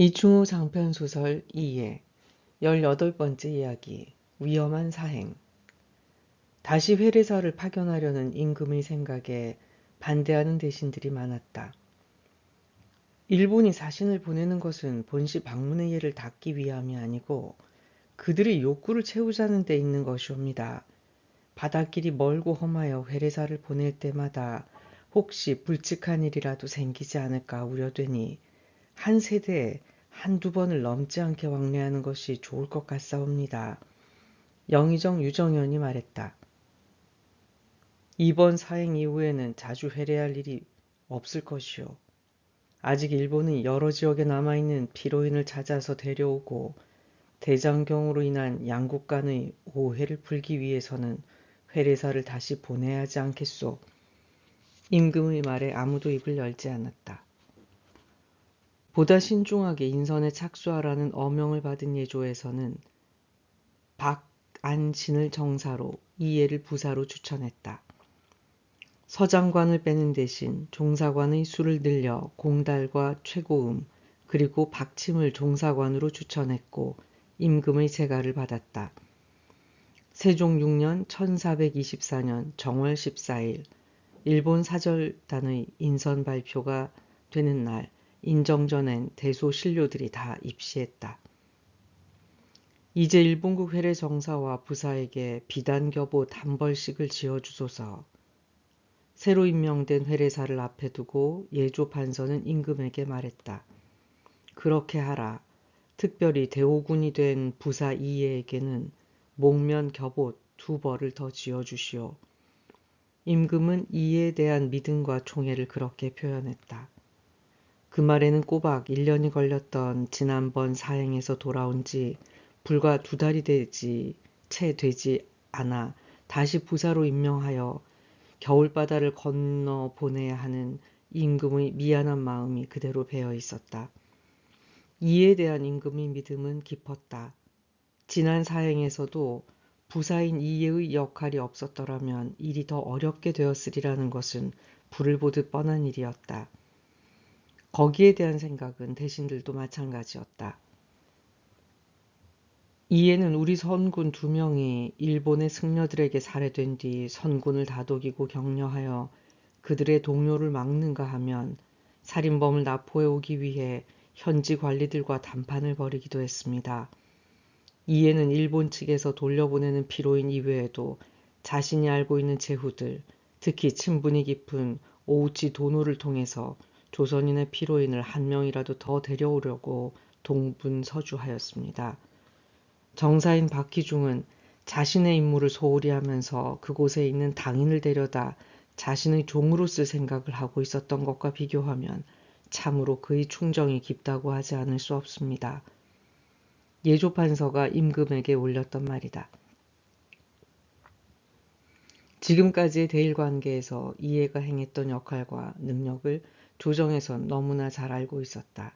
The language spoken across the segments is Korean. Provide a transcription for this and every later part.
이충우 장편소설 2회 18번째 이야기 위험한 사행. 다시 회례사를 파견하려는 임금의 생각에 반대하는 대신들이 많았다. 일본이 사신을 보내는 것은 본시 방문의 예를 닦기 위함이 아니고 그들의 욕구를 채우자는 데 있는 것이옵니다. 바닷길이 멀고 험하여 회례사를 보낼 때마다 혹시 불측한 일이라도 생기지 않을까 우려되니 한 세대에 한두 번을 넘지 않게 왕래하는 것이 좋을 것 같사옵니다. 영의정 유정연이 말했다. 이번 사행 이후에는 자주 회례할 일이 없을 것이오. 아직 일본은 여러 지역에 남아있는 피로인을 찾아서 데려오고 대장경으로 인한 양국 간의 오해를 풀기 위해서는 회례사를 다시 보내야 하지 않겠소. 임금의 말에 아무도 입을 열지 않았다. 보다 신중하게 인선에 착수하라는 어명을 받은 예조에서는 박안신을 정사로 이예를 부사로 추천했다. 서장관을 빼는 대신 종사관의 수를 늘려 공달과 최고음 그리고 박침을 종사관으로 추천했고 임금의 재가를 받았다. 세종 6년 1424년 정월 14일 일본 사절단의 인선 발표가 되는 날 인정전엔 대소 신료들이 다 입시했다. 이제 일본국 회례 정사와 부사에게 비단겨보 단벌식을 지어주소서. 새로 임명된 회례사를 앞에 두고 예조 판서는 임금에게 말했다. 그렇게 하라. 특별히 대오군이 된 부사 이예에게는 목면 겹옷 2벌을 더 지어주시오. 임금은 이에 대한 믿음과 총애를 그렇게 표현했다. 그 말에는 꼬박 1년이 걸렸던 지난번 사행에서 돌아온 지 불과 2달이 채 되지 않아 다시 부사로 임명하여 겨울바다를 건너 보내야 하는 임금의 미안한 마음이 그대로 배어 있었다. 이에 대한 임금의 믿음은 깊었다. 지난 사행에서도 부사인 이예의 역할이 없었더라면 일이 더 어렵게 되었으리라는 것은 불을 보듯 뻔한 일이었다. 거기에 대한 생각은 대신들도 마찬가지였다. 이에는 우리 선군 2명이 일본의 승려들에게 살해된 뒤 선군을 다독이고 격려하여 그들의 동요를 막는가 하면 살인범을 납포해 오기 위해 현지 관리들과談판을 벌이기도 했습니다. 이에는 일본 측에서 돌려보내는 피로인 이외에도 자신이 알고 있는 제후들, 특히 친분이 깊은 오우치 도노를 통해서 조선인의 피로인을 한 명이라도 더 데려오려고 동분서주하였습니다. 정사인 박희중은 자신의 임무를 소홀히 하면서 그곳에 있는 당인을 데려다 자신의 종으로 쓸 생각을 하고 있었던 것과 비교하면 참으로 그의 충정이 깊다고 하지 않을 수 없습니다. 예조판서가 임금에게 올렸던 말이다. 지금까지의 대일관계에서 이해가 행했던 역할과 능력을 조정에선 너무나 잘 알고 있었다.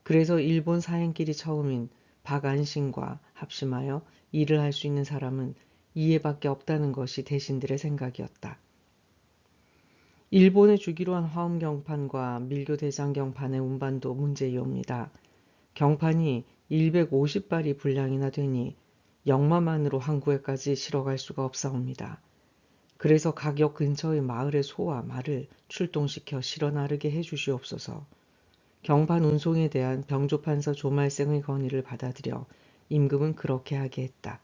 그래서 일본 사행길이 처음인 박안신과 합심하여 일을 할 수 있는 사람은 이해밖에 없다는 것이 대신들의 생각이었다. 일본에 주기로 한 화엄경판과 밀교대장경판의 운반도 문제이옵니다. 경판이 150발이 분량이나 되니 역마만으로 항구에까지 실어갈 수가 없사옵니다. 그래서 각 역 근처의 마을의 소와 말을 출동시켜 실어 나르게 해주시옵소서. 경판 운송에 대한 병조판서 조말생의 건의를 받아들여 임금은 그렇게 하게 했다.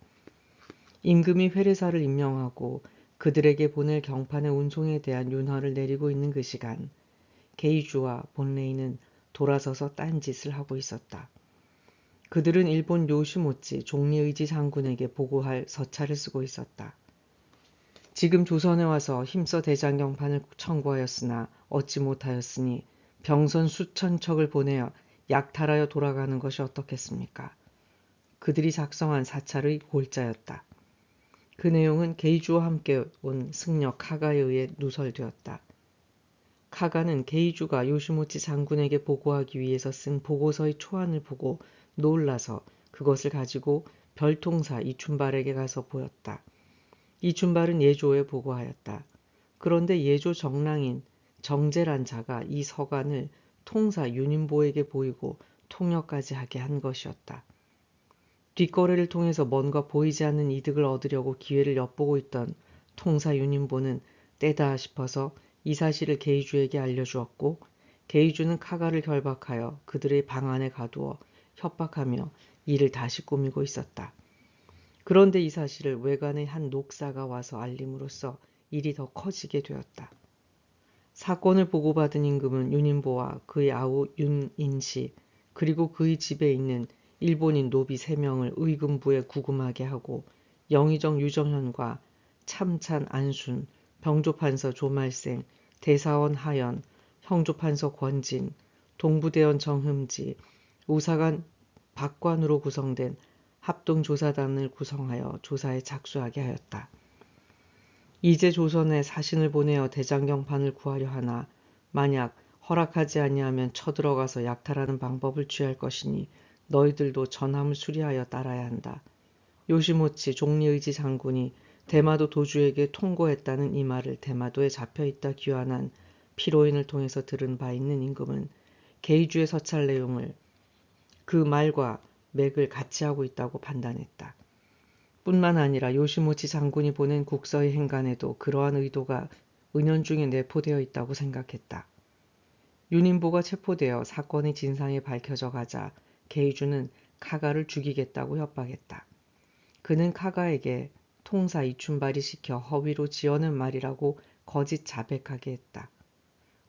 임금이 회례사를 임명하고 그들에게 보낼 경판의 운송에 대한 윤허를 내리고 있는 그 시간 게이주와 본레이는 돌아서서 딴짓을 하고 있었다. 그들은 일본 요시모치 종리의지 장군에게 보고할 서찰을 쓰고 있었다. 지금 조선에 와서 힘써 대장경판을 청구하였으나 얻지 못하였으니 병선 수천 척을 보내어 약탈하여 돌아가는 것이 어떻겠습니까? 그들이 작성한 사찰의 골자였다. 그 내용은 게이주와 함께 온 승려 카가에 의해 누설되었다. 카가는 게이주가 요시모치 장군에게 보고하기 위해서 쓴 보고서의 초안을 보고 놀라서 그것을 가지고 별통사 이춘발에게 가서 보였다. 이춘발은 예조에 보고하였다. 그런데 예조 정랑인 정제란 자가 이 서간을 통사 윤인보에게 보이고 통역까지 하게 한 것이었다. 뒷거래를 통해서 뭔가 보이지 않는 이득을 얻으려고 기회를 엿보고 있던 통사 윤인보는 때다 싶어서 이 사실을 게이주에게 알려주었고, 게이주는 카가를 결박하여 그들의 방 안에 가두어 협박하며 일을 다시 꾸미고 있었다. 그런데 이 사실을 외관의 한 녹사가 와서 알림으로써 일이 더 커지게 되었다. 사건을 보고받은 임금은 윤인보와 그의 아우 윤인시 그리고 그의 집에 있는 일본인 노비 3명을 의금부에 구금하게 하고 영의정 유정현과 참찬 안순, 병조판서 조말생, 대사원 하연, 형조판서 권진, 동부대원 정흠지, 우사관 박관으로 구성된 합동조사단을 구성하여 조사에 착수하게 하였다. 이제 조선에 사신을 보내어 대장경판을 구하려 하나 만약 허락하지 아니하면 쳐들어가서 약탈하는 방법을 취할 것이니 너희들도 전함을 수리하여 따라야 한다. 요시모치 종리의지 장군이 대마도 도주에게 통고했다는 이 말을 대마도에 잡혀있다 귀환한 피로인을 통해서 들은 바 있는 임금은 게이주의 서찰 내용을 그 말과 맥을 같이 하고 있다고 판단했다. 뿐만 아니라 요시모치 장군이 보낸 국서의 행간에도 그러한 의도가 은연중에 내포되어 있다고 생각했다. 윤인보가 체포되어 사건의 진상이 밝혀져 가자 게이주는 카가를 죽이겠다고 협박했다. 그는 카가에게 통사 이춘발이 시켜 허위로 지어낸 말이라고 거짓 자백하게 했다.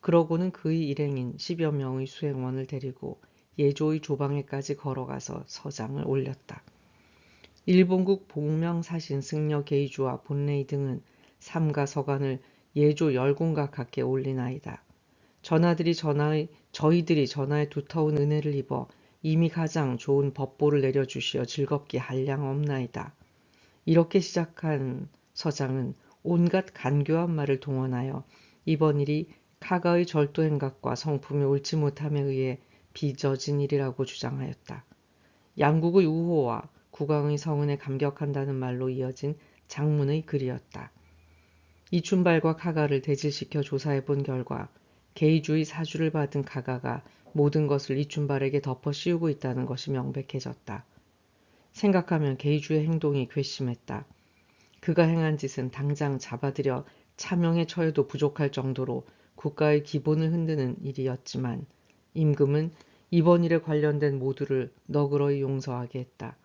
그러고는 그의 일행인 10여 명의 수행원을 데리고 예조의 조방에까지 걸어가서 서장을 올렸다. 일본국 복명사신 승려 게이주와 본레이 등은 삼가 서관을 예조 열궁각하께 올리나이다. 저희들이 전하의 두터운 은혜를 입어 이미 가장 좋은 법보를 내려주시어 즐겁게 한량 없나이다. 이렇게 시작한 서장은 온갖 간교한 말을 동원하여 이번 일이 카가의 절도 행각과 성품이 옳지 못함에 의해 빚어진 일이라고 주장하였다. 양국의 우호와 국왕의 성은에 감격한다는 말로 이어진 장문의 글이었다. 이춘발과 카가를 대질시켜 조사해본 결과 게이주의 사주를 받은 카가가 모든 것을 이춘발에게 덮어 씌우고 있다는 것이 명백해졌다. 생각하면 게이주의 행동이 괘씸했다. 그가 행한 짓은 당장 잡아들여 차명에 처해도 부족할 정도로 국가의 기본을 흔드는 일이었지만 임금은 이번 일에 관련된 모두를 너그러이 용서하게 했다.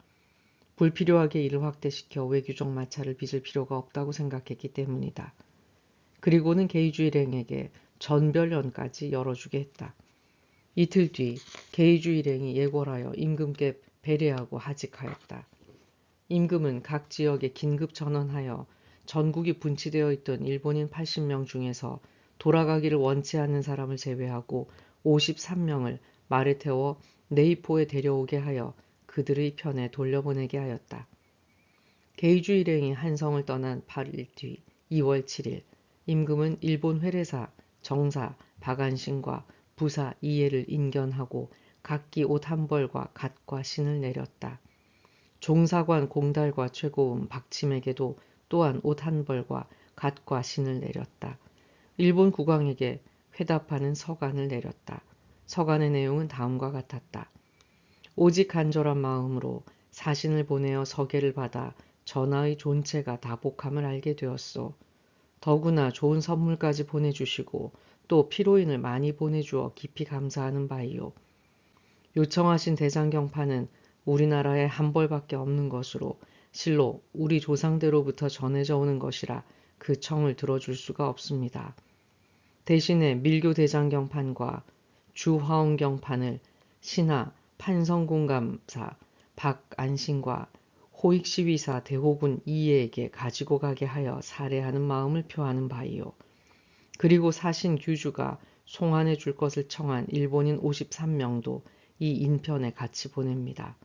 불필요하게 이를 확대시켜 외교적 마찰을 빚을 필요가 없다고 생각했기 때문이다. 그리고는 게이주 일행에게 전별연까지 열어주게 했다. 이틀 뒤 게이주 일행이 예궐하여 임금께 배례하고 하직하였다. 임금은 각 지역에 긴급 전원하여 전국이 분치되어 있던 일본인 80명 중에서 돌아가기를 원치 않는 사람을 제외하고 53명을 말에 태워 네이포에 데려오게 하여 그들의 편에 돌려보내게 하였다. 게이주 일행이 한성을 떠난 8일 뒤 2월 7일 임금은 일본 회례사 정사 박안신과 부사 이해를 인견하고 각기 옷 한 벌과 갓과 신을 내렸다. 종사관 공달과 최고음 박침에게도 또한 옷 한 벌과 갓과 신을 내렸다. 일본 국왕에게 회답하는 서간을 내렸다. 서간의 내용은 다음과 같았다. 오직 간절한 마음으로 사신을 보내어 서계를 받아 전하의 존체가 다복함을 알게 되었소. 더구나 좋은 선물까지 보내주시고 또 피로인을 많이 보내주어 깊이 감사하는 바이요. 요청하신 대장경판은 우리나라에 한 벌밖에 없는 것으로 실로 우리 조상대로부터 전해져 오는 것이라 그 청을 들어줄 수가 없습니다. 대신에 밀교 대장경판과 주화엄경판을 신하 판성공감사 박안신과 호익시위사 대호군 이해에게 가지고 가게 하여 살해하는 마음을 표하는 바이요. 그리고 사신 규주가 송환해 줄 것을 청한 일본인 53명도 이 인편에 같이 보냅니다.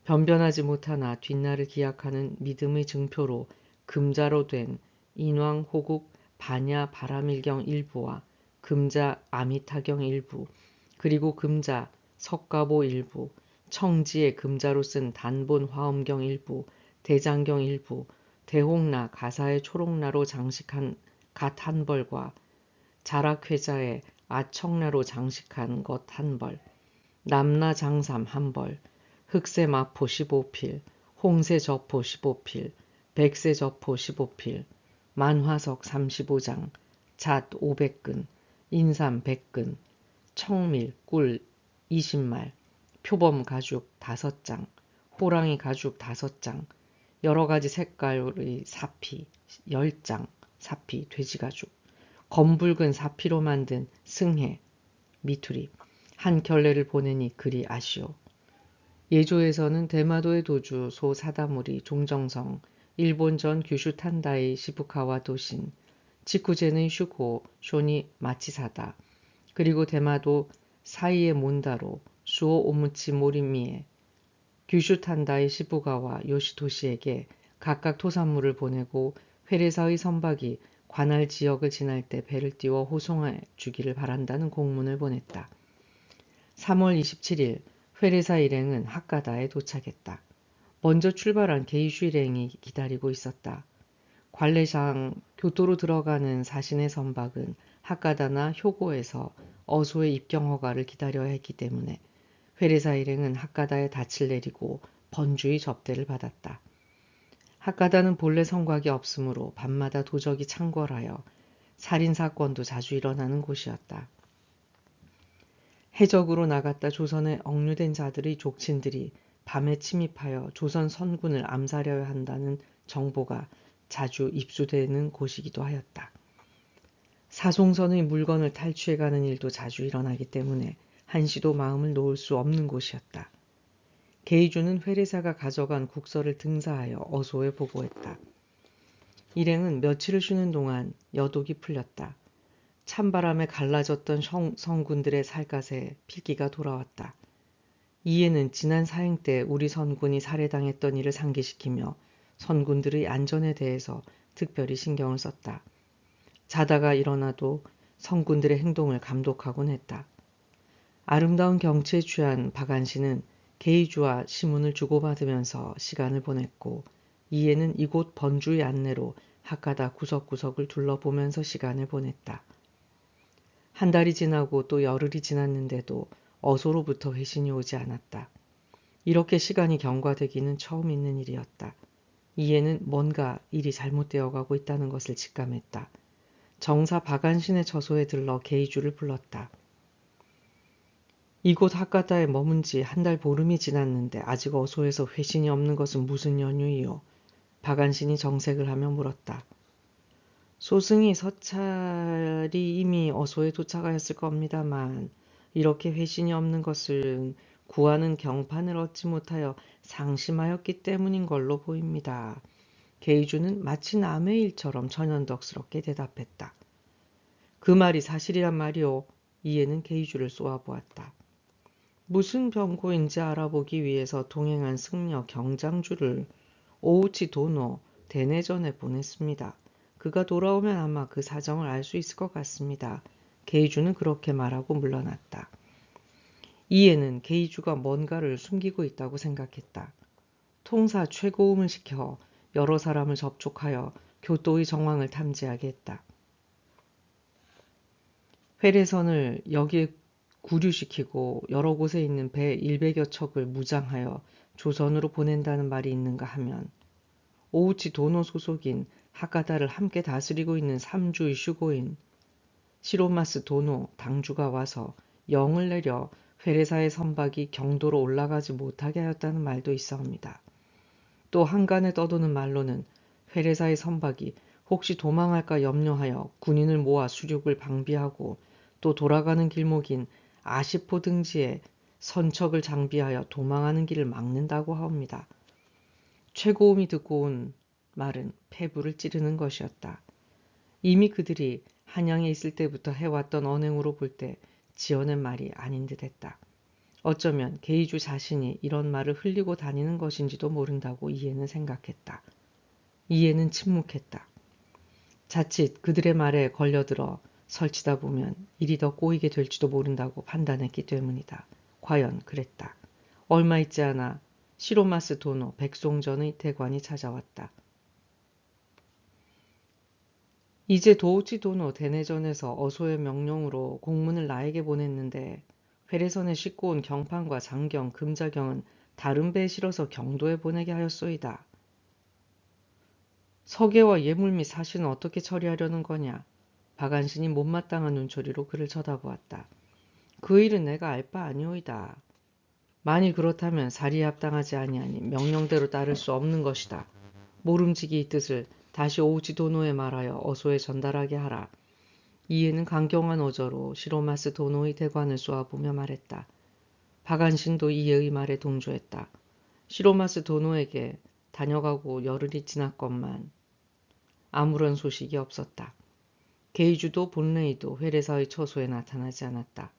변변하지 못하나 뒷날을 기약하는 믿음의 증표로 금자로 된 인왕 호국 반야 바라밀경 일부와 금자 아미타경 일부 그리고 금자 석가보 일부 청지의 금자로 쓴 단본 화엄경 일부 대장경 일부 대홍나 가사의 초록나로 장식한 갓 한 벌과 자락회자의 아청나로 장식한 것 한 벌 남라장삼 한벌, 흑새마포 15필, 홍새저포 15필, 백새저포 15필, 만화석 35장, 잣 500근, 인삼 100근, 청밀, 꿀 20말, 표범 가죽 5장, 호랑이 가죽 5장, 여러가지 색깔의 사피 10장, 사피 돼지가죽, 검붉은 사피로 만든 승해, 미투리, 한 켤레를 보내니 그리 아시오. 예조에서는 대마도의 도주 소 사다무리 종정성, 일본전 규슈 탄다이 시부카와 도신, 직구젠의 슈고 쇼니 마치사다, 그리고 대마도 사이의 몬다로 수오 오무치 모리미에 규슈 탄다이 시부가와 요시도시에게 각각 토산물을 보내고 회례사의 선박이 관할 지역을 지날 때 배를 띄워 호송해 주기를 바란다는 공문을 보냈다. 3월 27일 회례사 일행은 하카다에 도착했다. 먼저 출발한 게이슈 일행이 기다리고 있었다. 관례상 교토로 들어가는 사신의 선박은 하카다나 효고에서 어소의 입경 허가를 기다려야 했기 때문에 회례사 일행은 하카다에 닻을 내리고 번주의 접대를 받았다. 하카다는 본래 성곽이 없으므로 밤마다 도적이 창궐하여 살인사건도 자주 일어나는 곳이었다. 해적으로 나갔다 조선에 억류된 자들의 족친들이 밤에 침입하여 조선 선군을 암살해야 한다는 정보가 자주 입수되는 곳이기도 하였다. 사송선의 물건을 탈취해가는 일도 자주 일어나기 때문에 한시도 마음을 놓을 수 없는 곳이었다. 게이주는 회례사가 가져간 국서를 등사하여 어소에 보고했다. 일행은 며칠을 쉬는 동안 여독이 풀렸다. 찬바람에 갈라졌던 성군들의 살갗에 필기가 돌아왔다. 이에는 지난 사행 때 우리 선군이 살해당했던 일을 상기시키며 선군들의 안전에 대해서 특별히 신경을 썼다. 자다가 일어나도 선군들의 행동을 감독하곤 했다. 아름다운 경치에 취한 박안씨는 게이주와 시문을 주고받으면서 시간을 보냈고 이에는 이곳 번주의 안내로 하카다 구석구석을 둘러보면서 시간을 보냈다. 한 달이 지나고 또 열흘이 지났는데도 어소로부터 회신이 오지 않았다. 이렇게 시간이 경과되기는 처음 있는 일이었다. 이에는 뭔가 일이 잘못되어 가고 있다는 것을 직감했다. 정사 박안신의 처소에 들러 게이주를 불렀다. 이곳 하카다에 머문 지 한 달 보름이 지났는데 아직 어소에서 회신이 없는 것은 무슨 연유이요? 박안신이 정색을 하며 물었다. 소승이 서찰이 이미 어소에 도착하였을 겁니다만 이렇게 회신이 없는 것은 구하는 경판을 얻지 못하여 상심하였기 때문인 걸로 보입니다. 게이주는 마치 남의 일처럼 천연덕스럽게 대답했다. 그 말이 사실이란 말이오. 이에는 게이주를 쏘아보았다. 무슨 병고인지 알아보기 위해서 동행한 승려 경장주를 오우치 도노 대내전에 보냈습니다. 그가 돌아오면 아마 그 사정을 알 수 있을 것 같습니다. 게이주는 그렇게 말하고 물러났다. 이에는 게이주가 뭔가를 숨기고 있다고 생각했다. 통사 최고음을 시켜 여러 사람을 접촉하여 교토의 정황을 탐지하게 했다. 회례선을 여기에 구류시키고 여러 곳에 있는 배 100여 척을 무장하여 조선으로 보낸다는 말이 있는가 하면 오우치 도노 소속인 하카다를 함께 다스리고 있는 삼주의 슈고인 시로마스 도노 당주가 와서 영을 내려 회례사의 선박이 경도로 올라가지 못하게 하였다는 말도 있어옵니다. 또 한간에 떠도는 말로는 회례사의 선박이 혹시 도망할까 염려하여 군인을 모아 수륙을 방비하고 또 돌아가는 길목인 아시포 등지에 선척을 장비하여 도망하는 길을 막는다고 하옵니다. 최고음이 듣고 온 말은 폐부를 찌르는 것이었다. 이미 그들이 한양에 있을 때부터 해왔던 언행으로 볼 때 지어낸 말이 아닌 듯했다. 어쩌면 게이주 자신이 이런 말을 흘리고 다니는 것인지도 모른다고 이에는 생각했다. 이에는 침묵했다. 자칫 그들의 말에 걸려들어 설치다 보면 일이 더 꼬이게 될지도 모른다고 판단했기 때문이다. 과연 그랬다. 얼마 있지 않아 시로마스 도노 백송전의 대관이 찾아왔다. 이제 도우치 도노 대내전에서 어소의 명령으로 공문을 나에게 보냈는데 회례선에 싣고 온 경판과 장경, 금자경은 다른 배에 실어서 경도에 보내게 하였소이다. 서계와 예물 및 사실은 어떻게 처리하려는 거냐? 박안신이 못마땅한 눈초리로 그를 쳐다보았다. 그 일은 내가 알 바 아니오이다. 만일 그렇다면 사리에 합당하지 아니하니 명령대로 따를 수 없는 것이다. 모름지기 이 뜻을 다시 오우치 도노에 말하여 어소에 전달하게 하라. 이에는 강경한 어조로 시로마스 도노의 대관을 쏘아보며 말했다. 박안신도 이에의 말에 동조했다. 시로마스 도노에게 다녀가고 열흘이 지났건만 아무런 소식이 없었다. 게이주도 본레이도 회례사의 처소에 나타나지 않았다.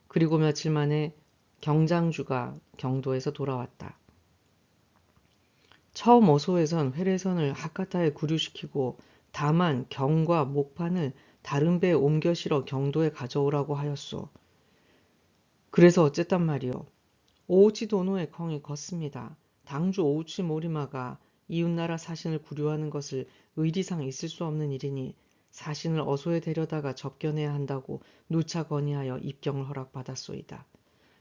그리고 며칠 만에 경장주가 경도에서 돌아왔다. 처음 어소에선 회례선을 하카타에 구류시키고 다만 경과 목판을 다른 배에 옮겨 실어 경도에 가져오라고 하였소. 그래서 어쨌단 말이오. 오우치 도노의 컹이 컸습니다. 당주 오우치 모리마가 이웃나라 사신을 구류하는 것을 의리상 있을 수 없는 일이니 사신을 어소에 데려다가 접견해야 한다고 누차 건의하여 입경을 허락받았소이다.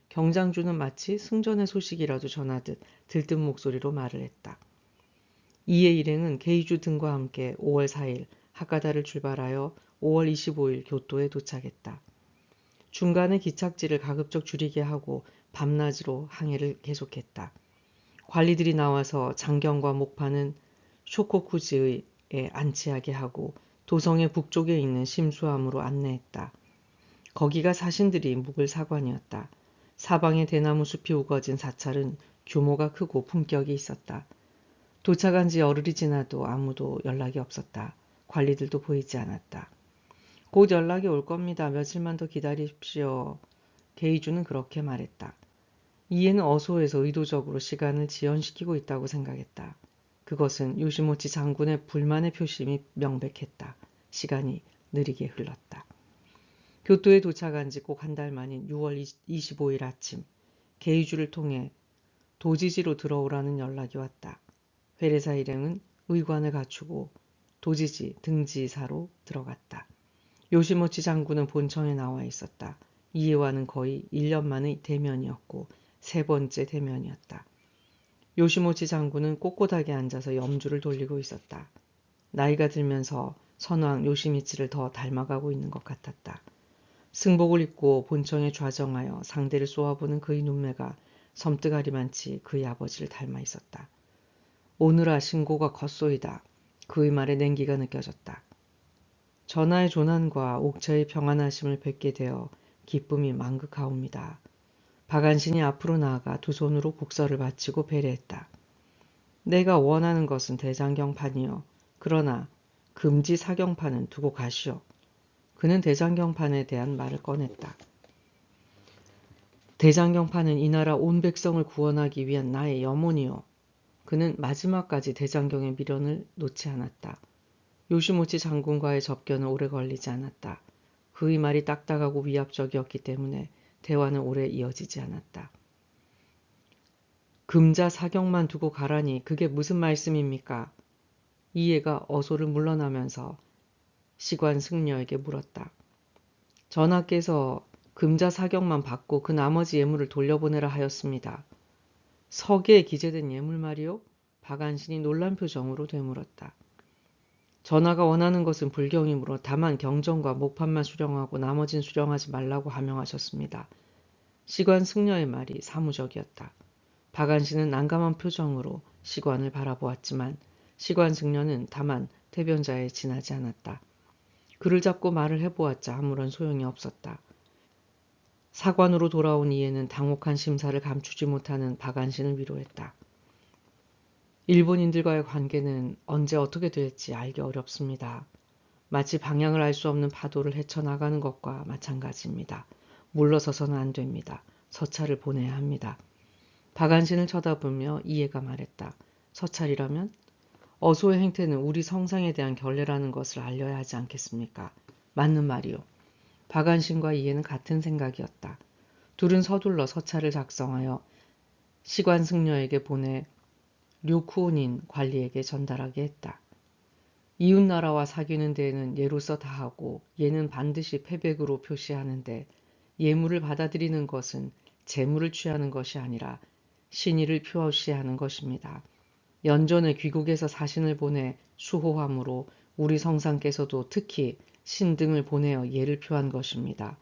경장주는 마치 승전의 소식이라도 전하듯 들뜬 목소리로 말을 했다. 이에 일행은 게이주 등과 함께 5월 4일 하카다를 출발하여 5월 25일 교토에 도착했다. 중간에 기착지를 가급적 줄이게 하고 밤낮으로 항해를 계속했다. 관리들이 나와서 장경과 목판은 쇼코쿠지에 안치하게 하고 도성의 북쪽에 있는 심수함으로 안내했다. 거기가 사신들이 묵을 사관이었다. 사방에 대나무 숲이 우거진 사찰은 규모가 크고 품격이 있었다. 도착한 지 열흘이 지나도 아무도 연락이 없었다. 관리들도 보이지 않았다. 곧 연락이 올 겁니다. 며칠만 더 기다리십시오. 게이주는 그렇게 말했다. 이에는 어소에서 의도적으로 시간을 지연시키고 있다고 생각했다. 그것은 요시모치 장군의 불만의 표심이 명백했다. 시간이 느리게 흘렀다. 교토에 도착한 지 꼭 한 달 만인 6월 25일 아침, 게이주를 통해 도지지로 들어오라는 연락이 왔다. 회례사 일행은 의관을 갖추고 도지지 등지사로 들어갔다. 요시모치 장군은 본청에 나와 있었다. 이해와는 거의 1년 만의 대면이었고 세 번째 대면이었다. 요시모치 장군은 꼿꼿하게 앉아서 염주를 돌리고 있었다. 나이가 들면서 선왕 요시미치를 더 닮아가고 있는 것 같았다. 승복을 입고 본청에 좌정하여 상대를 쏘아보는 그의 눈매가 섬뜩하리만치 그의 아버지를 닮아 있었다. 오늘아 신고가 컸소이다. 그의 말에 냉기가 느껴졌다. 전하의 조난과 옥처의 평안하심을 뵙게 되어 기쁨이 만극하옵니다. 박안신이 앞으로 나아가 두 손으로 국서를 바치고 배례했다. 내가 원하는 것은 대장경판이요. 그러나 금지 사경판은 두고 가시오. 그는 대장경판에 대한 말을 꺼냈다. 대장경판은 이 나라 온 백성을 구원하기 위한 나의 염원이요. 그는 마지막까지 대장경의 미련을 놓지 않았다. 요시모치 장군과의 접견은 오래 걸리지 않았다. 그의 말이 딱딱하고 위압적이었기 때문에 대화는 오래 이어지지 않았다. 금자 사경만 두고 가라니 그게 무슨 말씀입니까? 이해가 어소를 물러나면서 시관 승려에게 물었다. 전하께서 금자 사경만 받고 그 나머지 예물을 돌려보내라 하였습니다. 서계에 기재된 예물 말이요? 박안신이 놀란 표정으로 되물었다. 전하가 원하는 것은 불경이므로 다만 경전과 목판만 수령하고 나머진 수령하지 말라고 하명하셨습니다. 시관 승려의 말이 사무적이었다. 박안신은 난감한 표정으로 시관을 바라보았지만 시관 승려는 다만 태변자에 지나지 않았다. 그를 잡고 말을 해보았자 아무런 소용이 없었다. 사관으로 돌아온 이에는 당혹한 심사를 감추지 못하는 박안신을 위로했다. 일본인들과의 관계는 언제 어떻게 될지 알기 어렵습니다. 마치 방향을 알 수 없는 파도를 헤쳐나가는 것과 마찬가지입니다. 물러서서는 안 됩니다. 서찰을 보내야 합니다. 박안신을 쳐다보며 이해가 말했다. 서찰이라면? 어소의 행태는 우리 성상에 대한 결례라는 것을 알려야 하지 않겠습니까? 맞는 말이오. 박안신과 이해는 같은 생각이었다. 둘은 서둘러 서찰을 작성하여 시관승려에게 보내 류쿠오닌 관리에게 전달하게 했다. 이웃나라와 사귀는 데에는 예로서 다하고 예는 반드시 패백으로 표시하는데 예물을 받아들이는 것은 재물을 취하는 것이 아니라 신의를 표시하는 것입니다. 연전에 귀국에서 사신을 보내 수호함으로 우리 성상께서도 특히 신등을 보내어 예를 표한 것입니다.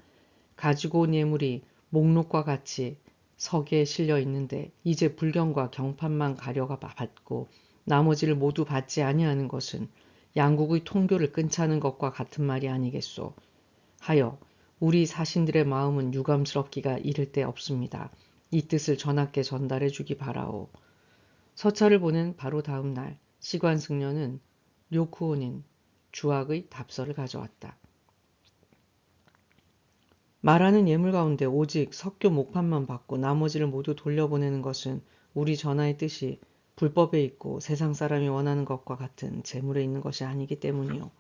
가지고 온 예물이 목록과 같이 서계에 실려 있는데 이제 불경과 경판만 가려가 받고 나머지를 모두 받지 아니하는 것은 양국의 통교를 끊자는 것과 같은 말이 아니겠소. 하여 우리 사신들의 마음은 유감스럽기가 이를 데 없습니다. 이 뜻을 전하께 전달해 주기 바라오. 서찰을 보낸 바로 다음 날 시관승려는 료쿠온인 주학의 답서를 가져왔다. 말하는 예물 가운데 오직 석교 목판만 받고 나머지를 모두 돌려보내는 것은 우리 전하의 뜻이 불법에 있고 세상 사람이 원하는 것과 같은 재물에 있는 것이 아니기 때문이요.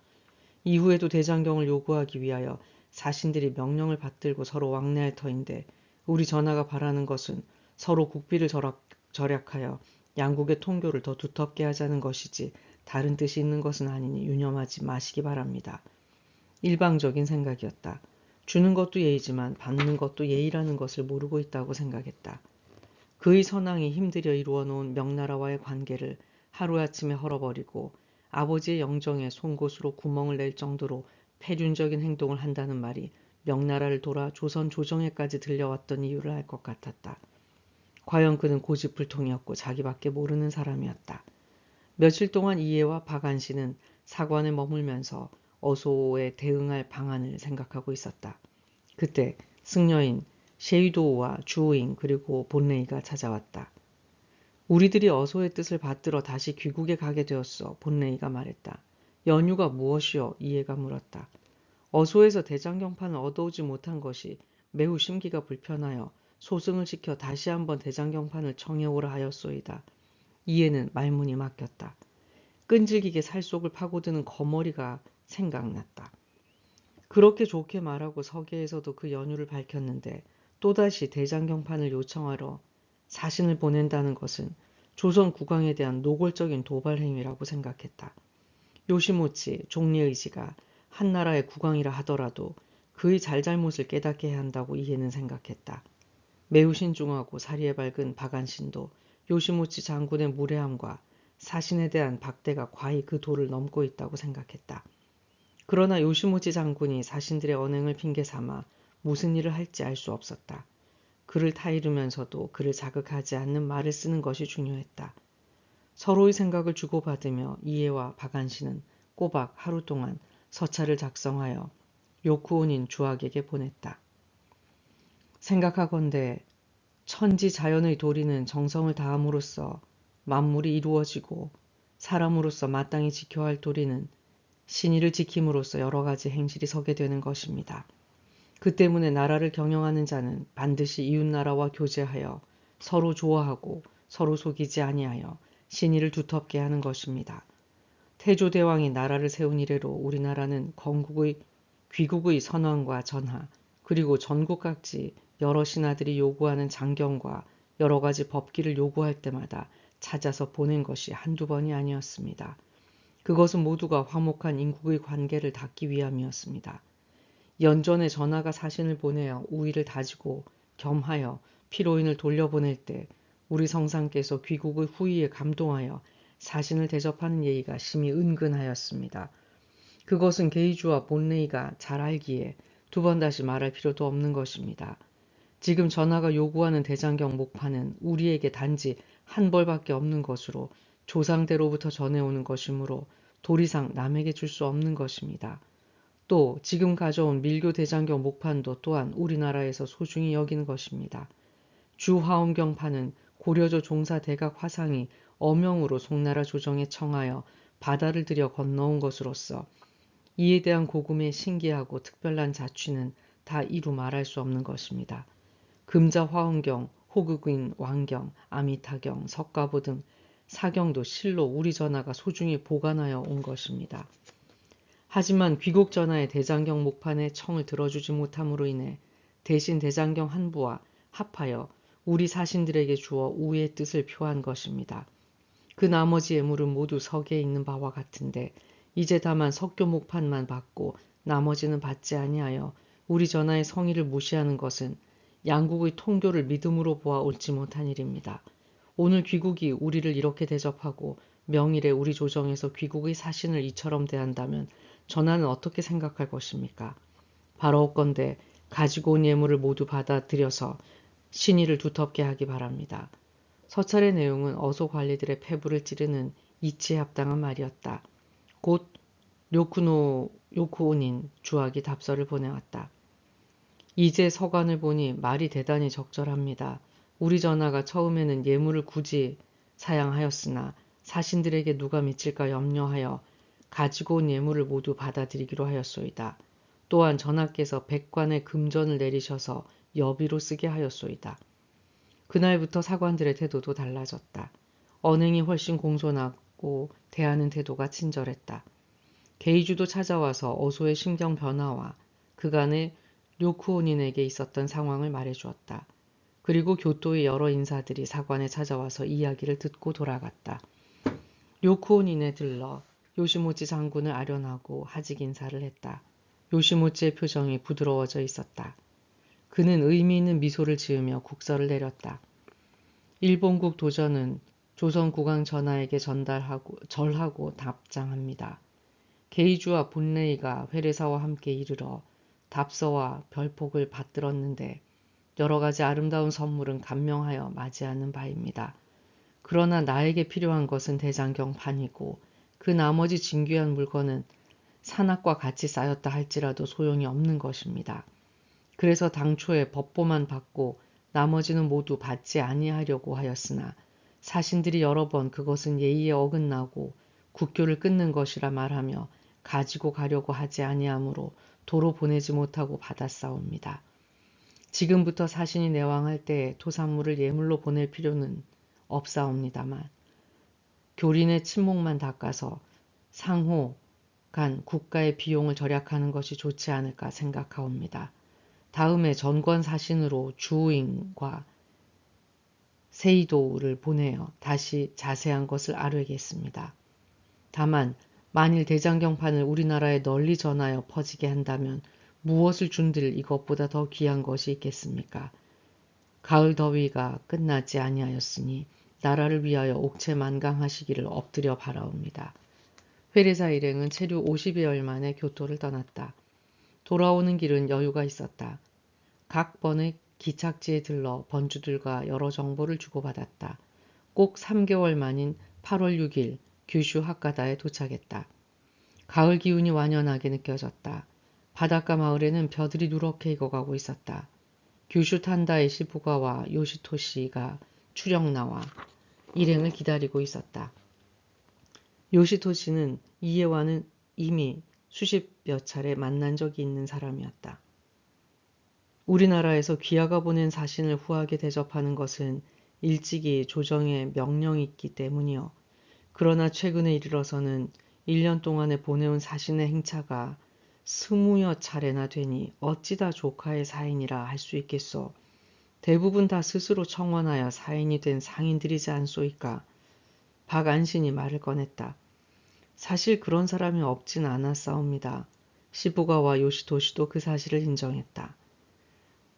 이후에도 대장경을 요구하기 위하여 사신들이 명령을 받들고 서로 왕래할 터인데 우리 전하가 바라는 것은 서로 국비를 절약하여 양국의 통교를 더 두텁게 하자는 것이지 다른 뜻이 있는 것은 아니니 유념하지 마시기 바랍니다. 일방적인 생각이었다. 주는 것도 예의지만 받는 것도 예의라는 것을 모르고 있다고 생각했다. 그의 선왕이 힘들여 이루어 놓은 명나라와의 관계를 하루아침에 헐어버리고 아버지의 영정에 송곳으로 구멍을 낼 정도로 패륜적인 행동을 한다는 말이 명나라를 돌아 조선 조정에까지 들려왔던 이유를 알 것 같았다. 과연 그는 고집불통이었고 자기밖에 모르는 사람이었다. 며칠 동안 이해와 박안씨는 사관에 머물면서 어소에 대응할 방안을 생각하고 있었다. 그때 승려인 셰위도우와 주오잉 그리고 본레이가 찾아왔다. 우리들이 어소의 뜻을 받들어 다시 귀국에 가게 되었어. 본레이가 말했다. 연유가 무엇이여? 이해가 물었다. 어소에서 대장경판을 얻어오지 못한 것이 매우 심기가 불편하여 소승을 시켜 다시 한번 대장경판을 청해오라 하였소이다. 이해는 말문이 막혔다. 끈질기게 살속을 파고드는 거머리가 생각났다. 그렇게 좋게 말하고 서계에서도 그 연유를 밝혔는데 또다시 대장경판을 요청하러 사신을 보낸다는 것은 조선 국왕에 대한 노골적인 도발 행위라고 생각했다. 요시모치 종리의지가 한나라의 국왕이라 하더라도 그의 잘잘못을 깨닫게 해야 한다고 이해는 생각했다. 매우 신중하고 사리에 밝은 박안신도 요시모치 장군의 무례함과 사신에 대한 박대가 과히 그 도를 넘고 있다고 생각했다. 그러나 요시모치 장군이 사신들의 언행을 핑계삼아 무슨 일을 할지 알 수 없었다. 그를 타이르면서도 그를 자극하지 않는 말을 쓰는 것이 중요했다. 서로의 생각을 주고받으며 이해와 박안씨는 꼬박 하루 동안 서찰을 작성하여 요쿠온인 주학에게 보냈다. 생각하건대 천지자연의 도리는 정성을 다함으로써 만물이 이루어지고 사람으로서 마땅히 지켜야 할 도리는 신의를 지킴으로써 여러 가지 행실이 서게 되는 것입니다. 그 때문에 나라를 경영하는 자는 반드시 이웃나라와 교제하여 서로 좋아하고 서로 속이지 아니하여 신의를 두텁게 하는 것입니다. 태조대왕이 나라를 세운 이래로 우리나라는 귀국의 선왕과 전하 그리고 전국 각지 여러 신하들이 요구하는 장경과 여러 가지 법기를 요구할 때마다 찾아서 보낸 것이 한두 번이 아니었습니다. 그것은 모두가 화목한 인국의 관계를 닦기 위함이었습니다. 연전에 전하가 사신을 보내어 우위를 다지고 겸하여 피로인을 돌려보낼 때 우리 성상께서 귀국의 후의에 감동하여 사신을 대접하는 예의가 심히 은근하였습니다. 그것은 게이주와 본레이가 잘 알기에 두 번 다시 말할 필요도 없는 것입니다. 지금 전하가 요구하는 대장경 목판은 우리에게 단지 한 벌밖에 없는 것으로 조상대로부터 전해오는 것이므로 도리상 남에게 줄 수 없는 것입니다. 또 지금 가져온 밀교 대장경 목판도 또한 우리나라에서 소중히 여기는 것입니다. 주화엄경판은 고려조 종사 대각 화상이 어명으로 송나라 조정에 청하여 바다를 들여 건너온 것으로서 이에 대한 고금의 신기하고 특별한 자취는 다 이루 말할 수 없는 것입니다. 금자 화엄경, 호국인 왕경, 아미타경, 석가보 등 사경도 실로 우리 전하가 소중히 보관하여 온 것입니다. 하지만 귀국 전하의 대장경 목판의 청을 들어주지 못함으로 인해 대신 대장경 한 부와 합하여 우리 사신들에게 주어 우의 뜻을 표한 것입니다. 그 나머지 예물은 모두 서계에 있는 바와 같은데 이제 다만 석교 목판만 받고 나머지는 받지 아니하여 우리 전하의 성의를 무시하는 것은 양국의 통교를 믿음으로 보아 옳지 못한 일입니다. 오늘 귀국이 우리를 이렇게 대접하고 명일에 우리 조정에서 귀국의 사신을 이처럼 대한다면 전하는 어떻게 생각할 것입니까? 바라옵건대 가지고 온 예물을 모두 받아들여서 신의를 두텁게 하기 바랍니다. 서찰의 내용은 어소 관리들의 폐부를 찌르는 이치에 합당한 말이었다. 곧 요쿠오닌 주학이 답서를 보내왔다. 이제 서관을 보니 말이 대단히 적절합니다. 우리 전하가 처음에는 예물을 굳이 사양하였으나 사신들에게 누가 미칠까 염려하여 가지고 온 예물을 모두 받아들이기로 하였소이다. 또한 전하께서 백관의 금전을 내리셔서 여비로 쓰게 하였소이다. 그날부터 사관들의 태도도 달라졌다. 언행이 훨씬 공손하고 대하는 태도가 친절했다. 게이주도 찾아와서 어소의 심경 변화와 그간의 료쿠오닌에게 있었던 상황을 말해주었다. 그리고 교토의 여러 인사들이 사관에 찾아와서 이야기를 듣고 돌아갔다. 료쿠오닌에 들러 요시모치 장군을 아련하고 하직 인사를 했다. 요시모치의 표정이 부드러워져 있었다. 그는 의미 있는 미소를 지으며 국서를 내렸다. 일본국 도전은 조선 국왕 전하에게 절하고 답장합니다. 게이주와 본레이가 회례사와 함께 이르러 답서와 별폭을 받들었는데 여러 가지 아름다운 선물은 감명하여 맞이하는 바입니다. 그러나 나에게 필요한 것은 대장경판이고 그 나머지 진귀한 물건은 산악과 같이 쌓였다 할지라도 소용이 없는 것입니다. 그래서 당초에 법보만 받고 나머지는 모두 받지 아니하려고 하였으나 사신들이 여러 번 그것은 예의에 어긋나고 국교를 끊는 것이라 말하며 가지고 가려고 하지 아니하므로 도로 보내지 못하고 받았사옵니다. 지금부터 사신이 내왕할 때에 토산물을 예물로 보낼 필요는 없사옵니다만 교린의 침묵만 닦아서 상호 간 국가의 비용을 절약하는 것이 좋지 않을까 생각하옵니다. 다음에 전권 사신으로 주우잉과 세이도를 보내어 다시 자세한 것을 아뢰겠습니다. 다만 만일 대장경판을 우리나라에 널리 전하여 퍼지게 한다면 무엇을 준들 이것보다 더 귀한 것이 있겠습니까? 가을 더위가 끝나지 아니하였으니 나라를 위하여 옥체만강하시기를 엎드려 바라옵니다. 회례사 일행은 체류 50여일 만에 교토를 떠났다. 돌아오는 길은 여유가 있었다. 각 번의 기착지에 들러 번주들과 여러 정보를 주고받았다. 꼭 3개월 만인 8월 6일 규슈 하카다에 도착했다. 가을 기운이 완연하게 느껴졌다. 바닷가 마을에는 벼들이 누렇게 익어가고 있었다. 규슈 탄다의 시부가와 요시토시가 출영 나와 일행을 기다리고 있었다. 요시토시는 이에와는 이미 수십여 차례 만난 적이 있는 사람이었다. 우리나라에서 귀하가 보낸 사신을 후하게 대접하는 것은 일찍이 조정의 명령이 있기 때문이요. 그러나 최근에 이르러서는 1년 동안에 보내온 사신의 행차가 20여 차례나 되니 어찌다 조카의 사인이라 할 수 있겠소. 대부분 다 스스로 청원하여 사인이 된 상인들이지 않소이까. 박안신이 말을 꺼냈다. 사실 그런 사람이 없진 않았사옵니다. 시부가와 요시토시도 그 사실을 인정했다.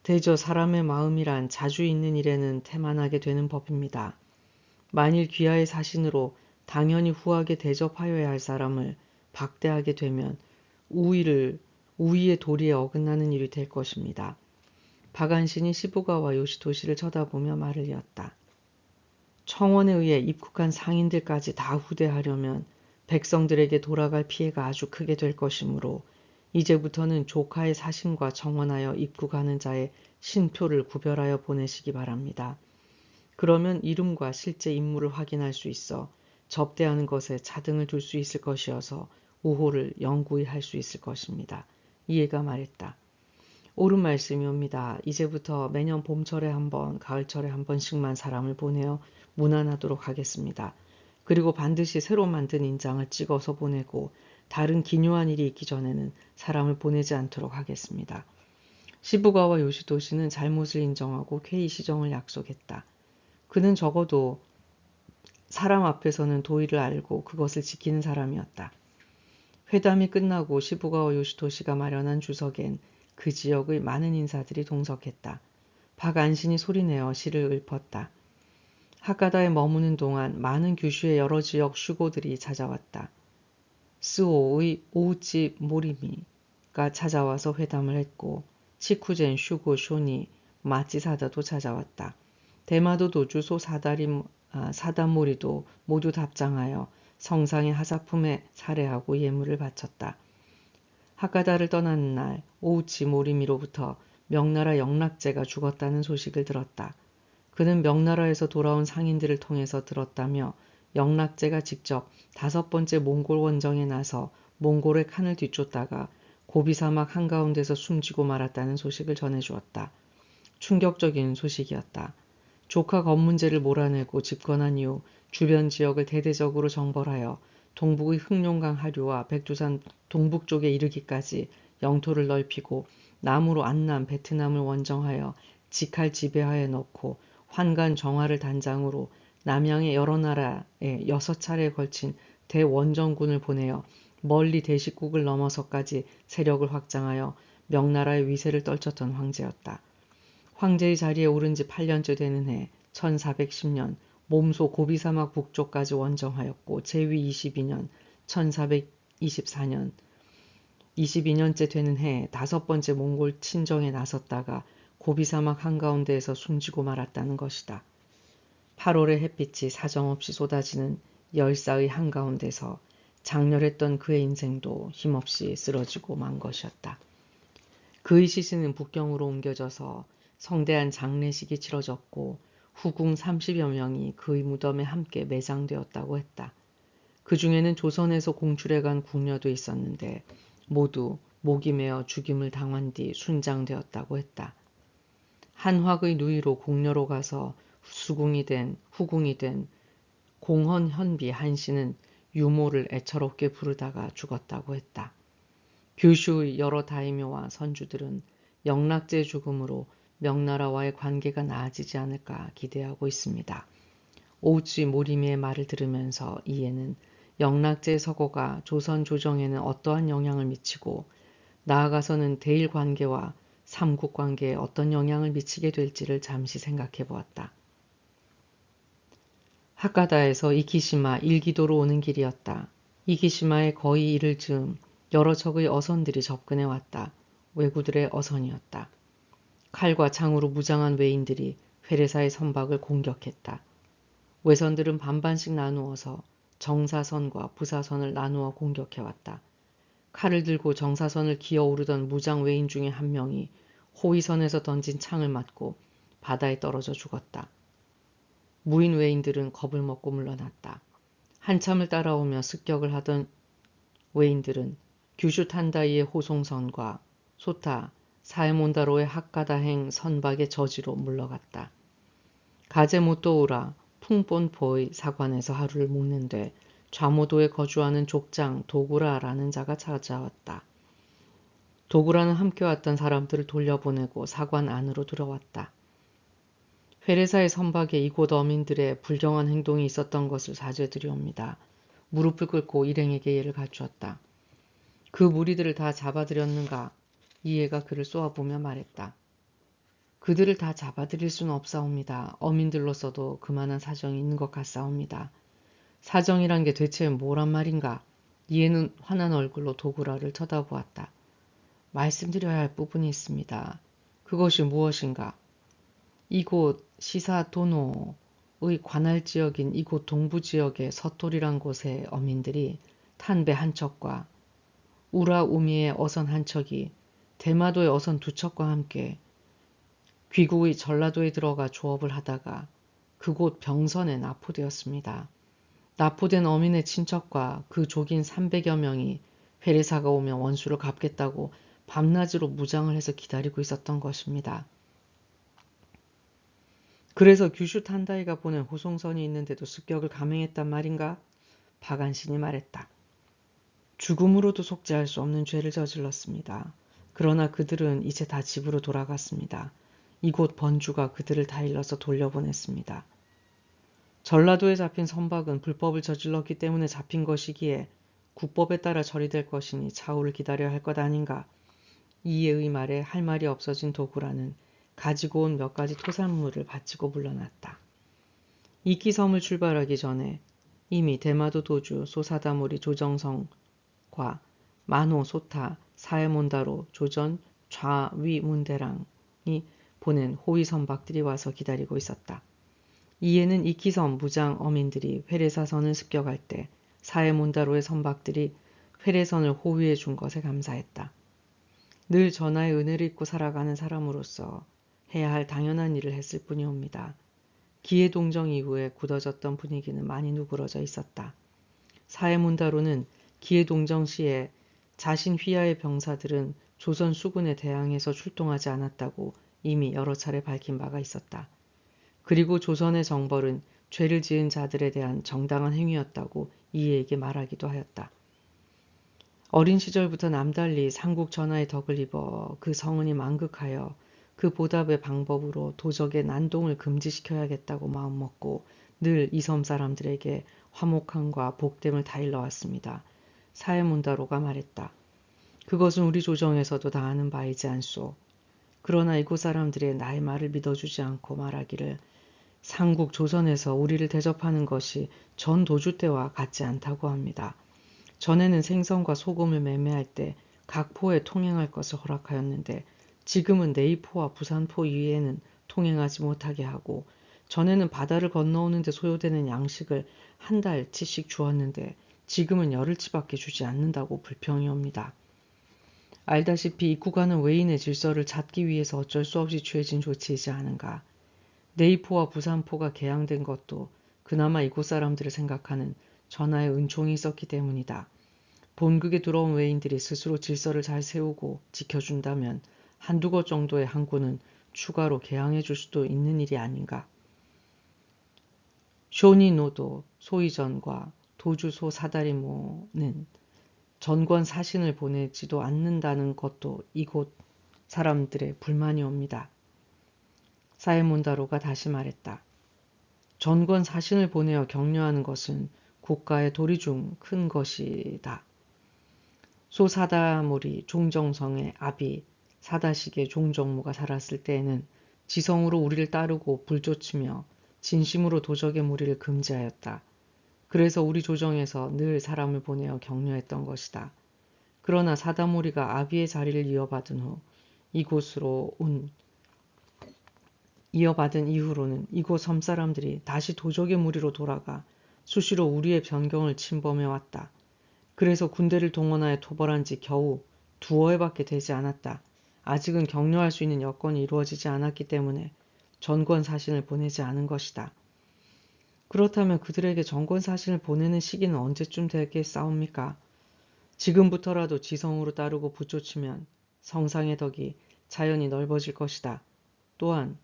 대저 사람의 마음이란 자주 있는 일에는 태만하게 되는 법입니다. 만일 귀하의 사신으로 당연히 후하게 대접하여야 할 사람을 박대하게 되면 우위의 도리에 어긋나는 일이 될 것입니다. 박안신이 시부가와 요시토시를 쳐다보며 말을 이었다. 청원에 의해 입국한 상인들까지 다 후대하려면 백성들에게 돌아갈 피해가 아주 크게 될 것이므로 이제부터는 조카의 사신과 청원하여 입국하는 자의 신표를 구별하여 보내시기 바랍니다. 그러면 이름과 실제 인물을 확인할 수 있어 접대하는 것에 차등을 둘 수 있을 것이어서 우호를 영구히 할 수 있을 것입니다. 이해가 말했다. 옳은 말씀이옵니다. 이제부터 매년 봄철에 한 번, 가을철에 한 번씩만 사람을 보내어 문안하도록 하겠습니다. 그리고 반드시 새로 만든 인장을 찍어서 보내고 다른 기묘한 일이 있기 전에는 사람을 보내지 않도록 하겠습니다. 시부가와 요시토시는 잘못을 인정하고 쾌히 시정을 약속했다. 그는 적어도 사람 앞에서는 도의를 알고 그것을 지키는 사람이었다. 회담이 끝나고 시부가와 요시토시가 마련한 주석엔 그 지역의 많은 인사들이 동석했다. 박안신이 소리내어 시를 읊었다. 하카다에 머무는 동안 많은 규슈의 여러 지역 슈고들이 찾아왔다. 스오의 오우치 모리미가 찾아와서 회담을 했고 치쿠젠 슈고 쇼니 마치사다도 찾아왔다. 대마도 도주소 사단모리도 모두 답장하여 성상의 하사품에 살해하고 예물을 바쳤다. 하카다를 떠나는 날 오우치 모리미로부터 명나라 영락제가 죽었다는 소식을 들었다. 그는 명나라에서 돌아온 상인들을 통해서 들었다며 영락제가 직접 5번째 몽골 원정에 나서 몽골의 칸을 뒤쫓다가 고비사막 한가운데서 숨지고 말았다는 소식을 전해주었다. 충격적인 소식이었다. 조카 검문제를 몰아내고 집권한 이후 주변 지역을 대대적으로 정벌하여 동북의 흑룡강 하류와 백두산 동북 쪽에 이르기까지 영토를 넓히고 남으로 안남 베트남을 원정하여 직할 지배하에 넣고 환관 정화를 단장으로 남양의 여러 나라에 6차례에 걸친 대원정군을 보내어 멀리 대식국을 넘어서까지 세력을 확장하여 명나라의 위세를 떨쳤던 황제였다. 황제의 자리에 오른 지 8년째 되는 해 1410년 몸소 고비사막 북쪽까지 원정하였고 제위 22년 1424년 22년째 되는 해 5번째 몽골 친정에 나섰다가 고비사막 한가운데에서 숨지고 말았다는 것이다. 8월의 햇빛이 사정없이 쏟아지는 열사의 한가운데서 장렬했던 그의 인생도 힘없이 쓰러지고 만 것이었다. 그의 시신은 북경으로 옮겨져서 성대한 장례식이 치러졌고 후궁 30여 명이 그의 무덤에 함께 매장되었다고 했다. 그 중에는 조선에서 공출해간 궁녀도 있었는데 모두 목이 메어 죽임을 당한 뒤 순장되었다고 했다. 한확의 누이로 궁녀로 가서 후궁이 된 공헌현비 한씨는 유모를 애처롭게 부르다가 죽었다고 했다. 규슈의 여러 다이묘와 선주들은 영락제의 죽음으로 명나라와의 관계가 나아지지 않을까 기대하고 있습니다. 오우치 모리미의 말을 들으면서 이에는 영락제의 서거가 조선 조정에는 어떠한 영향을 미치고 나아가서는 대일 관계와 삼국 관계에 어떤 영향을 미치게 될지를 잠시 생각해 보았다. 하카다에서 이키시마 일기도로 오는 길이었다. 이키시마에 거의 이를 즈음 여러 척의 어선들이 접근해 왔다. 왜구들의 어선이었다. 칼과 창으로 무장한 외인들이 회례사의 선박을 공격했다. 외선들은 반반씩 나누어서 정사선과 부사선을 나누어 공격해왔다. 칼을 들고 정사선을 기어오르던 무장 외인 중에 한 명이 호위선에서 던진 창을 맞고 바다에 떨어져 죽었다. 무인 외인들은 겁을 먹고 물러났다. 한참을 따라오며 습격을 하던 외인들은 규슈 탄다이의 호송선과 소타 사에몬다로의 하카다행 선박의 저지로 물러갔다. 가제모토우라 풍본포의 사관에서 하루를 묵는데 좌모도에 거주하는 족장 도구라라는 자가 찾아왔다. 도구라는 함께 왔던 사람들을 돌려보내고 사관 안으로 들어왔다. 회례사의 선박에 이곳 어민들의 불경한 행동이 있었던 것을 사죄드리옵니다. 무릎을 꿇고 일행에게 예를 갖추었다. 그 무리들을 다 잡아들였는가? 이해가 그를 쏘아보며 말했다. 그들을 다 잡아들일 수는 없사옵니다. 어민들로서도 그만한 사정이 있는 것 같사옵니다. 사정이란 게 대체 뭐란 말인가? 이해는 환한 얼굴로 도구라를 쳐다보았다. 말씀드려야 할 부분이 있습니다. 그것이 무엇인가? 이곳 시사도노의 관할 지역인 이곳 동부지역의 서토리란 곳의 어민들이 탄배 한 척과 우라우미의 어선 한 척이 대마도의 어선 2척과 함께 귀국의 전라도에 들어가 조업을 하다가 그곳 병선에 납포되었습니다. 납포된 어민의 친척과 그 족인 300여 명이 회례사가 오면 원수를 갚겠다고 밤낮으로 무장을 해서 기다리고 있었던 것입니다. 그래서 규슈 탄다이가 보낸 호송선이 있는데도 습격을 감행했단 말인가? 박안신이 말했다. 죽음으로도 속죄할 수 없는 죄를 저질렀습니다. 그러나 그들은 이제 다 집으로 돌아갔습니다. 이곳 번주가 그들을 다 일러서 돌려보냈습니다. 전라도에 잡힌 선박은 불법을 저질렀기 때문에 잡힌 것이기에 국법에 따라 처리될 것이니 차후를 기다려야 할 것 아닌가? 이해의 말에 할 말이 없어진 도구라는 가지고 온 몇 가지 토산물을 바치고 물러났다. 이키섬을 출발하기 전에 이미 대마도 도주 소사다모리 조정성과 마노 소타 사에몬다로 조전 좌위문대랑이 보낸 호위 선박들이 와서 기다리고 있었다. 이에는 이키섬 무장 어민들이 회례사선을 습격할 때 사에몬다로의 선박들이 회례선을 호위해 준 것에 감사했다. 늘 전하의 은혜를 잊고 살아가는 사람으로서 해야 할 당연한 일을 했을 뿐이옵니다. 기해동정 이후에 굳어졌던 분위기는 많이 누그러져 있었다. 사에문다로는 기해동정 시에 자신 휘하의 병사들은 조선 수군에 대항해서 출동하지 않았다고 이미 여러 차례 밝힌 바가 있었다. 그리고 조선의 정벌은 죄를 지은 자들에 대한 정당한 행위였다고 이해에게 말하기도 하였다. 어린 시절부터 남달리 삼국 전하의 덕을 입어 그 성은이 만극하여 그 보답의 방법으로 도적의 난동을 금지시켜야겠다고 마음먹고 늘 이 섬 사람들에게 화목함과 복됨을 다 일러왔습니다. 사에문다로가 말했다. 그것은 우리 조정에서도 다 아는 바이지 않소. 그러나 이곳 사람들이 나의 말을 믿어주지 않고 말하기를 삼국 조선에서 우리를 대접하는 것이 전 도주 때와 같지 않다고 합니다. 전에는 생선과 소금을 매매할 때 각 포에 통행할 것을 허락하였는데 지금은 내이포와 부산포 이외에는 통행하지 못하게 하고 전에는 바다를 건너오는데 소요되는 양식을 한 달치씩 주었는데 지금은 열흘치밖에 주지 않는다고 불평이옵니다. 알다시피 입국하는 외인의 질서를 찾기 위해서 어쩔 수 없이 취해진 조치이지 않은가. 내이포와 부산포가 개항된 것도 그나마 이곳 사람들을 생각하는 전하의 은총이 있었기 때문이다. 본국에 들어온 외인들이 스스로 질서를 잘 세우고 지켜준다면 한두 곳 정도의 항구는 추가로 개항해 줄 수도 있는 일이 아닌가. 쇼니노도 소이전과 도주소 사다리모는 전권 사신을 보내지도 않는다는 것도 이곳 사람들의 불만이옵니다. 사에몬다로가 다시 말했다. 전권 사신을 보내어 격려하는 것은 국가의 도리 중 큰 것이다. 소사다모리 종정성의 아비 사다식의 종정모가 살았을 때에는 지성으로 우리를 따르고 불쫓으며 진심으로 도적의 무리를 금지하였다. 그래서 우리 조정에서 늘 사람을 보내어 격려했던 것이다. 그러나 사다모리가 아비의 자리를 이어받은 이후로는 이곳 섬사람들이 다시 도적의 무리로 돌아가 수시로 우리의 변경을 침범해왔다. 그래서 군대를 동원하여 토벌한 지 겨우 2회밖에 되지 않았다. 아직은 격려할 수 있는 여건이 이루어지지 않았기 때문에 전권 사신을 보내지 않은 것이다. 그렇다면 그들에게 전권 사신을 보내는 시기는 언제쯤 되겠사옵니까? 지금부터라도 지성으로 따르고 부쫓으면 성상의 덕이 자연히 넓어질 것이다. 또한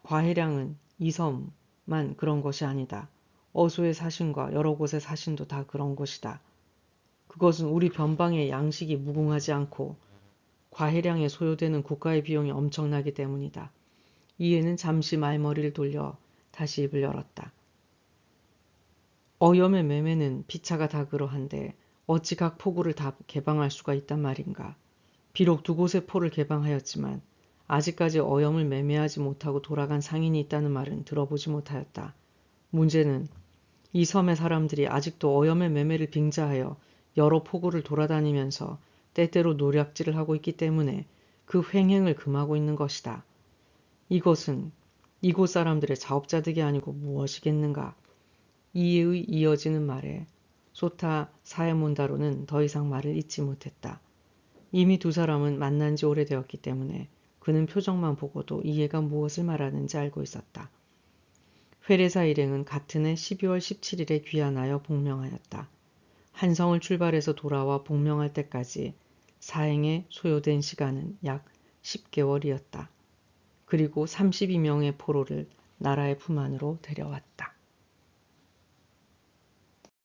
과해량은 이 섬만 그런 것이 아니다. 어소의 사신과 여러 곳의 사신도 다 그런 것이다. 그것은 우리 변방의 양식이 무궁하지 않고 과해량에 소요되는 국가의 비용이 엄청나기 때문이다. 이에는 잠시 말머리를 돌려 다시 입을 열었다. 어염의 매매는 피차가 다 그러한데 어찌 각 포구를 다 개방할 수가 있단 말인가. 비록 2곳의 포를 개방하였지만 아직까지 어염을 매매하지 못하고 돌아간 상인이 있다는 말은 들어보지 못하였다. 문제는 이 섬의 사람들이 아직도 어염의 매매를 빙자하여 여러 포구를 돌아다니면서 때때로 노략질을 하고 있기 때문에 그 횡행을 금하고 있는 것이다. 이것은 이곳 사람들의 자업자득이 아니고 무엇이겠는가. 이에 이어지는 말에 소타 사에몬다로는 더 이상 말을 잇지 못했다. 이미 두 사람은 만난 지 오래되었기 때문에 그는 표정만 보고도 이해가 무엇을 말하는지 알고 있었다. 회례사 일행은 같은 해 12월 17일에 귀환하여 복명하였다. 한성을 출발해서 돌아와 복명할 때까지 사행에 소요된 시간은 약 10개월이었다. 그리고 32명의 포로를 나라의 품 안으로 데려왔다.